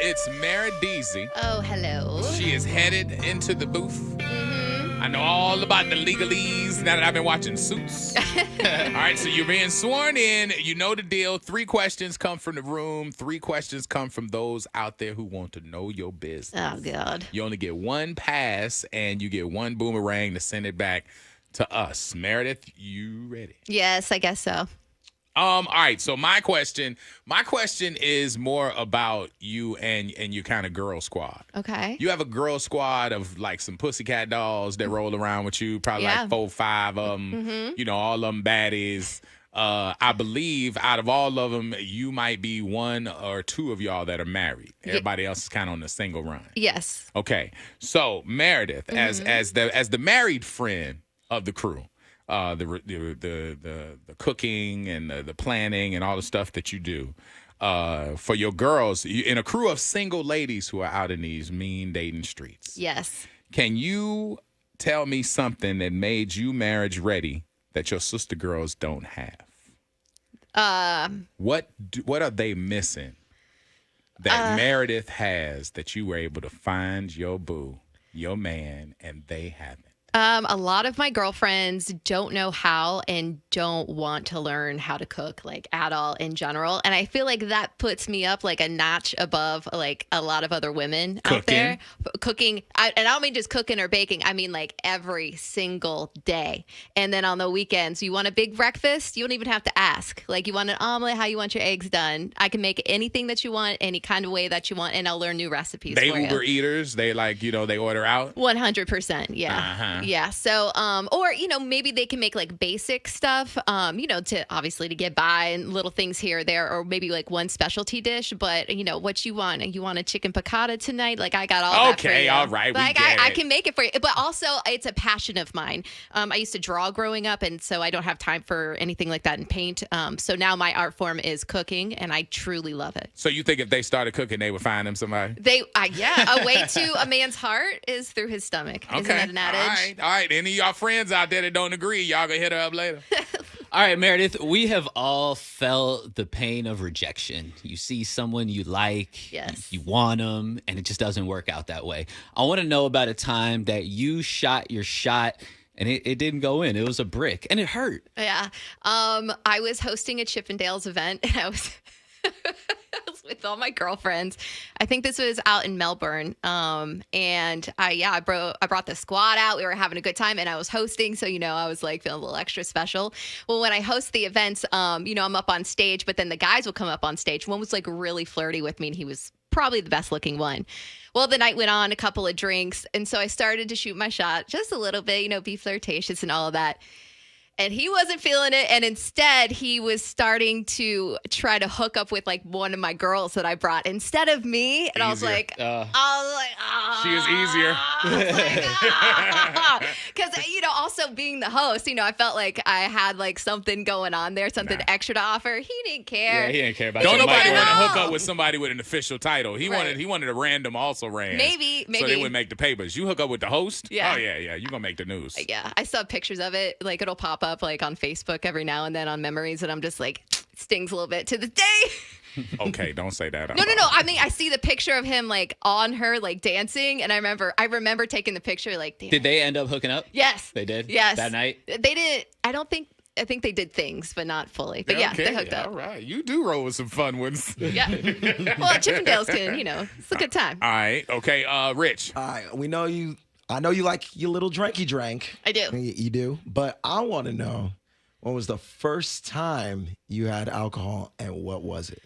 It's Meredith. Oh, hello. She is headed into the booth. I know all about the legalese now that I've been watching Suits. All right, so you're being sworn in. You know the deal. 3 questions come from the room. 3 questions come from those out there who want to know your business. Oh, God. You only get 1 pass, and you get 1 boomerang to send it back to us. Meredith, you ready? Yes, I guess so. All right, so my question is more about you and your kind of girl squad. Okay. You have a girl squad of like some pussycat dolls that roll around with you, probably like 4 or 5 of them, you know, all of them baddies. I believe out of all of them, you might be 1 or 2 of y'all that are married. Everybody else is kind of on the single run. Yes. Okay, so Meredith, as the married friend of the crew, the cooking and the planning and all the stuff that you do for your girls in a crew of single ladies who are out in these mean dating streets. Yes. Can you tell me something that made you marriage ready that your sister girls don't have? What are they missing that Meredith has that you were able to find your boo, your man, and they haven't? A lot of my girlfriends don't know how and don't want to learn how to cook, like, at all in general. And I feel like that puts me up like a notch above like a lot of other women out there. Cooking. And I don't mean just cooking or baking. I mean like every single day. And then on the weekends, you want a big breakfast? You don't even have to ask. Like, you want an omelet, how you want your eggs done. I can make anything that you want, any kind of way that you want, and I'll learn new recipes They for Uber you. eaters. They like, you know, they order out. 100%. Yeah. Uh-huh. Yeah. So, or, you know, maybe they can make like basic stuff, you know, to obviously to get by and little things here or there, or maybe like 1 specialty dish. But, you know, what you want? You want a chicken piccata tonight? Like, I got all that for you. Okay, all right. Like, I can make it for you. But also, it's a passion of mine. I used to draw growing up, and so I don't have time for anything like that in paint. So now my art form is cooking, and I truly love it. So you think if they started cooking, they would find them somebody? A way to a man's heart is through his stomach. Okay. Isn't that an adage? All right. Any of y'all friends out there that don't agree, y'all gonna hit her up later. All right, Meredith, we have all felt the pain of rejection. You see someone you like, Yes. you want them, and it just doesn't work out that way. I want to know about a time that you shot your shot and it didn't go in. It was a brick, and it hurt. Yeah. I was hosting a Chippendales event, and I was with all my girlfriends. I think this was out in Melbourne. And I brought the squad out. We were having a good time, and I was hosting. So, you know, I was like feeling a little extra special. Well, when I host the events, you know, I'm up on stage, but then the guys will come up on stage. One was like really flirty with me, and he was probably the best looking one. Well, the night went on, a couple of drinks. And so I started to shoot my shot just a little bit, you know, be flirtatious and all of that. And he wasn't feeling it. And instead, he was starting to try to hook up with like one of my girls that I brought instead of me. And I was like, She is easier. Because, you know, also being the host, you know, I felt like I had like something going on there, something extra to offer. He didn't care. Yeah, he didn't care about Don't your nobody money. want to No. hook up with somebody with an official title. He Right. wanted a random also ran. Maybe. So they would make the papers. You hook up with the host? Yeah. Oh, yeah. You're going to make the news. Yeah, I saw pictures of it. Like, it'll pop up like on Facebook every now and then on memories, and I'm just like, stings a little bit to this day. Okay, don't say that. No. I mean, I see the picture of him like on her, like dancing, and I remember taking the picture. Like, damn. Did they end up hooking up? Yes, They did? Yes, That night? They didn't. I think they did things, but not fully. But yeah, Okay, they hooked up. All right. You do roll with some fun ones. Yeah. Well, Chippendales can, you know, it's a good time. All right. Okay. Rich. We know you. I know you like your little drinky drank. I do. You do. But I want to know, when was the first time you had alcohol, and what was it?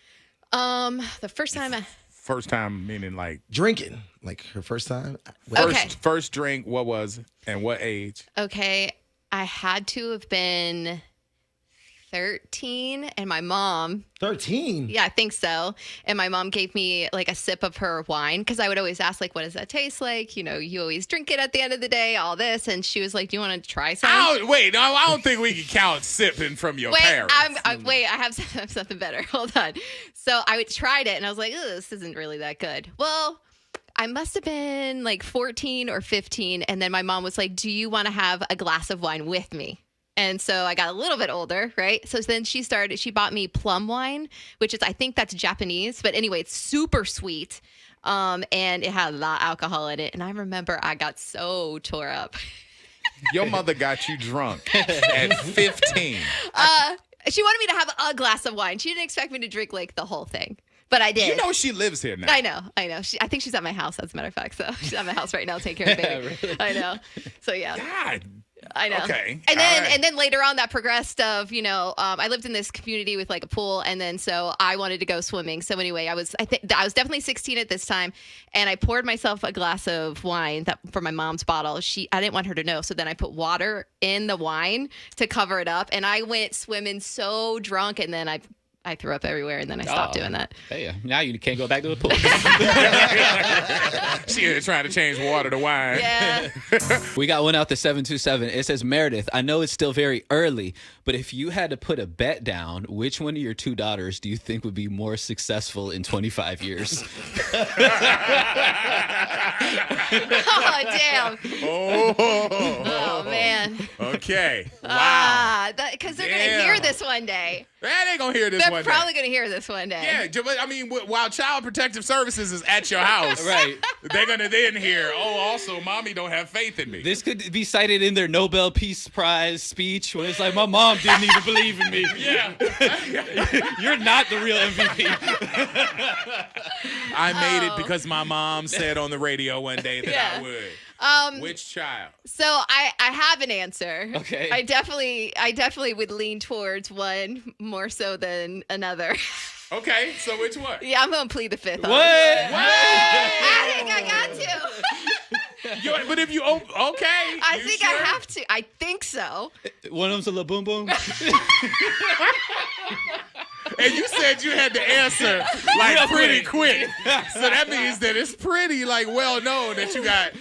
The first time First time meaning like Drinking. Like her first time? Okay. first drink, what was it? And what age? Okay, I had to have been 13, and my mom, 13? yeah, I think so. And my mom gave me like a sip of her wine, because I would always ask, like, what does that taste like? You know, you always drink it at the end of the day, all this. And she was like, do you want to try some? I don't think we can count sipping from your parents. I have something better. Hold on. So I tried it, and I was like, this isn't really that good. Well, I must have been like 14 or 15. And then my mom was like, do you want to have a glass of wine with me? And so I got a little bit older, right? So then she bought me plum wine, which is, I think that's Japanese. But anyway, it's super sweet. And it had a lot of alcohol in it. And I remember I got so tore up. Your mother got you drunk at 15. She wanted me to have a glass of wine. She didn't expect me to drink like the whole thing. But I did. You know she lives here now. I know. I think she's at my house, as a matter of fact. So she's at my house right now taking care of baby. Really? I know. So yeah. God. I know. Okay. And then later on that progressed of, I lived in this community with like a pool, and then so I wanted to go swimming. So anyway, I was definitely 16 at this time, and I poured myself a glass of wine from my mom's bottle. I didn't want her to know, so then I put water in the wine to cover it up, and I went swimming so drunk, and then I threw up everywhere, and then I stopped doing that. Hey, now you can't go back to the pool. She is trying to change water to wine. Yeah. We got one out to 727. It says, Meredith, I know it's still very early, but if you had to put a bet down, which one of your two daughters do you think would be more successful in 25 years? Oh, damn. Oh, man. Okay. Wow. Because they're going to hear this one day. They ain't going to hear this They're one day. probably going to hear this one day. Yeah, but I mean, while Child Protective Services is at your house, Right. they're going to then hear, also, mommy don't have faith in me. This could be cited in their Nobel Peace Prize speech when it's like, my mom didn't even believe in me. Yeah. You're not the real MVP. I made it because my mom said on the radio one day that I would. Which child? So I have an answer. Okay. I definitely would lean towards one more so than another. Okay, so which one? Yeah, I'm going to plead the fifth. What? I think I got to. But if you okay, I think sure? I have to. I think so. One of them's a La Boom Boom. And you said you had to answer like pretty quick. So that means that it's pretty like well known that you got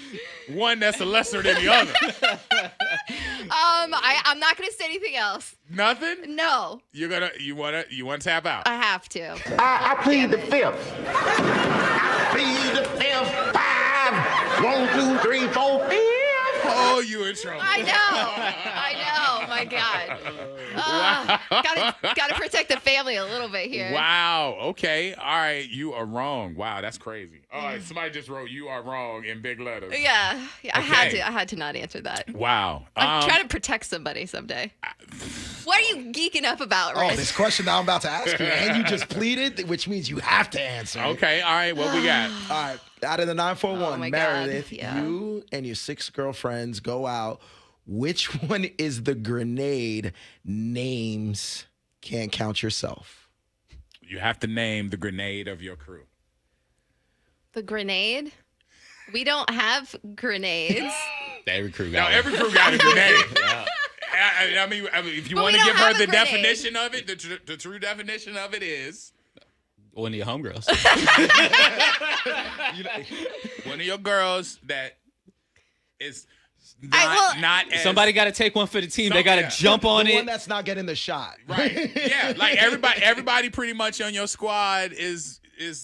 one that's a lesser than the other. I'm not going to say anything else. Nothing? No. You want to tap out? I have to. I plead the fifth. I plead the fifth. 5, 1, 2, 3, 4, 5. Oh, you in trouble. I know. My God. Gotta protect the family a little bit here. Wow. Okay. All right. You are wrong. Wow. That's crazy. All right. Somebody just wrote "you are wrong" in big letters. Yeah. I Okay. had to not answer that. Wow. I'm trying to protect somebody someday. What are you geeking up about, Riz? Oh, this question that I'm about to ask you, and you just pleaded, which means you have to answer. Okay. All right. What we got? All right. Out of the 941, Oh my God, Meredith, yeah. you and your 6 girlfriends go out. Which one is the grenade names can't count yourself? You have to name the grenade of your crew. The grenade? We don't have grenades. Every crew Now, got every crew got a grenade. Yeah. I mean, if you But want we to don't give her have a the grenade. definition of it, the true definition of it is One of your homegirls. one of your girls that is well- not as Somebody got to take one for the team. They got to Yeah. jump on The it. one that's not getting the shot. right. Yeah, like everybody pretty much on your squad is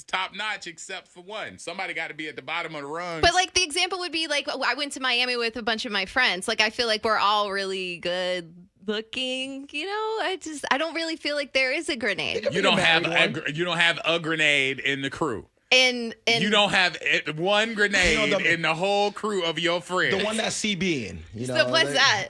top notch except for one. Somebody got to be at the bottom of the rung. But like the example would be like I went to Miami with a bunch of my friends. Like I feel like we're all really good looking. I don't really feel like there is a grenade. you don't have married you don't have a grenade in the crew. And You don't have one grenade You know, in the whole crew of your friends. The one that's CBing. So what's that?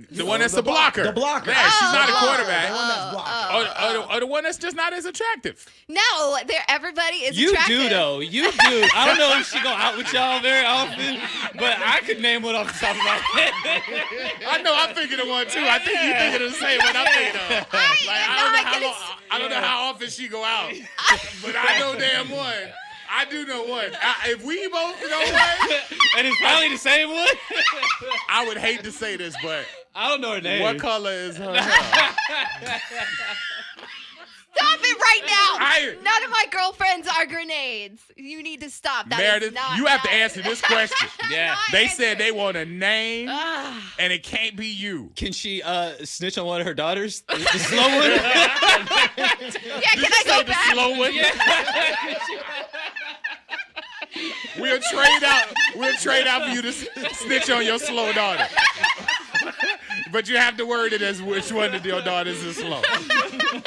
The one that's the blocker. The blocker. Yeah, she's not a Oh, quarterback. The one that's blocked. Or the one that's just not as attractive. no, everybody is You attractive. do, though. You do. I don't know if she go out with y'all very often, but I could name one off the top of my head. I know I'm thinking of one too. I think you're thinking of the same one I'm thinking of. I don't know how often she go out, but I know damn one. I do know one. If we both know one, And it's probably the same one. I would hate to say this, but I don't know her name. what color is her hair? Stop it right now. I- None of my girlfriends are grenades. You need to stop. That is Meredith, not you have to nice. answer this question. Yeah. Not They answer. said they want a name, Ah. and it can't be you. Can she snitch on one of her daughters? The slow one? Yeah, can I Say go the back? slow one. We'll trade out for you to snitch on your slow daughter. but you have to word it as which one of your daughters is slow.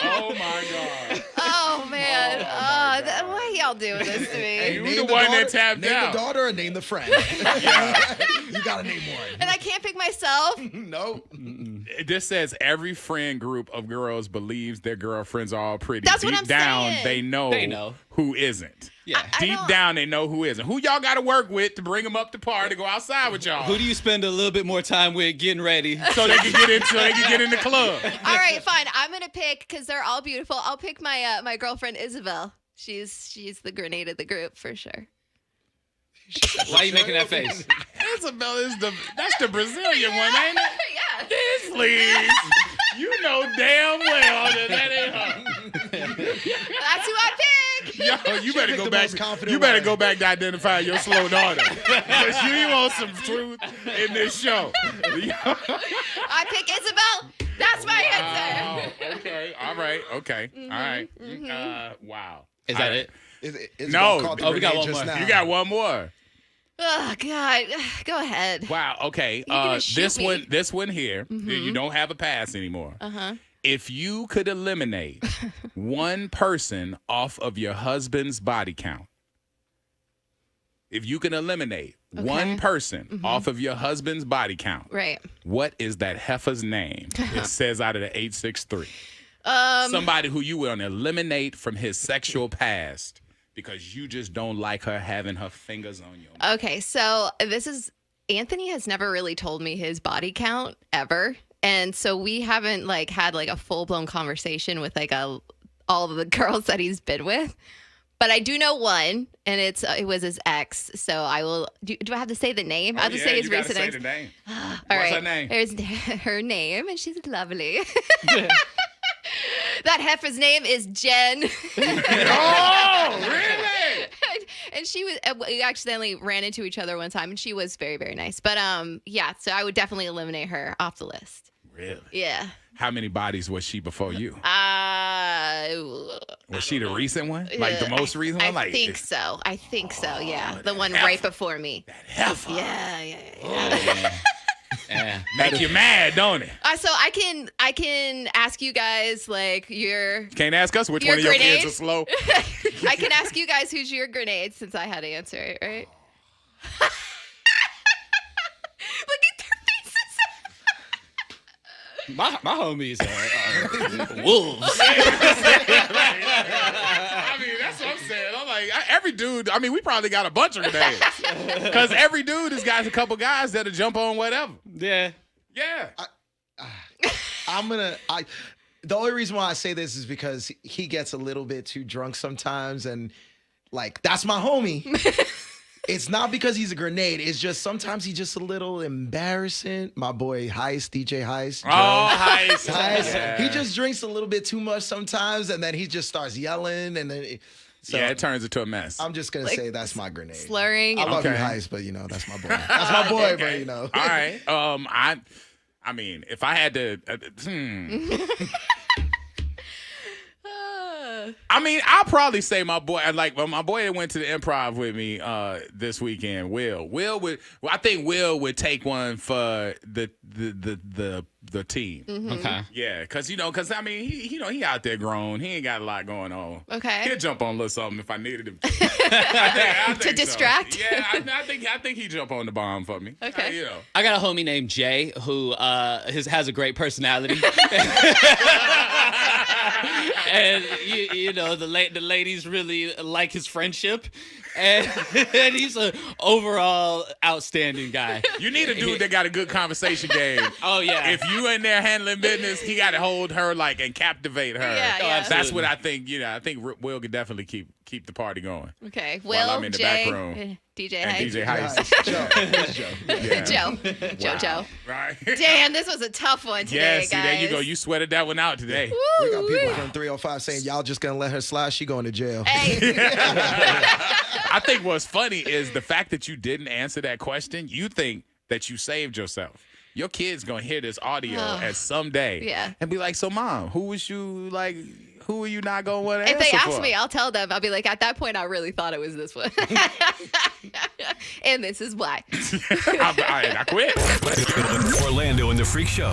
Oh my God. Oh man. Why y'all doing this to me? Hey, You name the the one daughter, that tapped name out. the daughter or name the friend. You gotta name one. And I can't pick myself. No. This says every friend group of girls believes their girlfriends are all pretty. That's Deep what I'm down, saying. they know who isn't. Yeah. Deep down, they know who isn't. Who y'all got to work with to bring them up to par to go outside with y'all? Who do you spend a little bit more time with getting ready? so they can get in the club. All right, fine. I'm gonna pick because they're all beautiful. I'll pick my my girlfriend Isabel. She's the grenade of the group for sure. Why are you making that face? Isabel that's the Brazilian one, ain't it? Yeah. Please. You know damn well that ain't her. That's who I pick. Yo, you better go the back. most confident You better one. go back to identify your slow daughter. Because you want some truth in this show. I pick Isabel. That's my answer. Oh, okay. All right. Okay. All right. Wow. Is that it? It's No. called the Oh, we got grenade one just more. now. You got one more. Oh God. Go ahead. Wow. Okay. gonna shoot This me. one. This one here. You don't have a pass anymore. If you could eliminate one person off of your husband's body count, if you can eliminate one person off of your husband's body count, Right. what is that heifer's name? It says out of the 863. Somebody who you will eliminate from his sexual past because you just don't like her having her fingers on you. Okay, so Anthony has never really told me his body count ever. And so we haven't had a full-blown conversation with all of the girls that he's been with. But I do know one, and it was his ex. So I will. Do I have to say the name? I have to say his recent ex. The name. All What's right. her name? Here's her name, and she's lovely. That heifer's name is Jen. Oh, really? And we accidentally ran into each other one time, and she was very, very nice. But yeah, so I would definitely eliminate her off the list. Really? Yeah. How many bodies was she before you? Was she the recent one? Like the most recent one? I think so. Yeah, the one right before me. That heifer. Yeah. Yeah. Make you mad, don't it? So I can ask you guys your. Can't ask us which Your one of your grenade? kids are slow. I can ask you guys who's your grenade since I had to answer it, right? Look at their faces. My homies are wolves. I mean, that's what I'm saying. I'm like, every dude, I mean, we probably got a bunch of grenades. Because every dude has got a couple guys that'll jump on whatever. Yeah. Yeah. The only reason why I say this is because he gets a little bit too drunk sometimes, and that's my homie. It's not because he's a grenade. It's just sometimes he's just a little embarrassing. My boy Heist, DJ Heist. Joe. Oh, Heist. Heist. Yeah. He just drinks a little bit too much sometimes, and then he just starts yelling, and then it turns into a mess. I'm just gonna say that's my grenade. Slurring. I love you, Okay. Heist, but that's my boy. That's my boy, Okay. but All right. I mean, if I had to, I mean, I'll probably say my boy. My boy that went to the improv with me this weekend. I think Will would take one for the team. Okay. Yeah, because I mean, he out there grown. He ain't got a lot going on. Okay. He'll jump on a little something if I needed him. I think To distract? So. Yeah, I think he'd jump on the bomb for me. Okay. I got a homie named Jay who has a great personality. And the ladies really like his friendship, and he's an overall outstanding guy. You need a dude that got a good conversation game. Oh yeah. If you in there handling business, he got to hold her and captivate her. Yeah. That's what I think. I think Will could definitely keep the party going. Okay. While Will, I'm in the Jay, back room. DJ And Heist. DJ Heist. Joe. Yeah. Joe. Right. Damn, this was a tough one today, Yeah, see, guys. there you go. You sweated that one out today. We got people from 305 saying y'all just gonna let her slide. She going to jail. Hey. I think what's funny is the fact that you didn't answer that question. You think that you saved yourself. Your kid's gonna hear this audio at some day, Yeah. and be like, "So, mom, who are you not gonna want to If answer they ask for?" me, I'll tell them. I'll be like, at that point, I really thought it was this one. And this is why. I quit. Orlando and the Freak Show.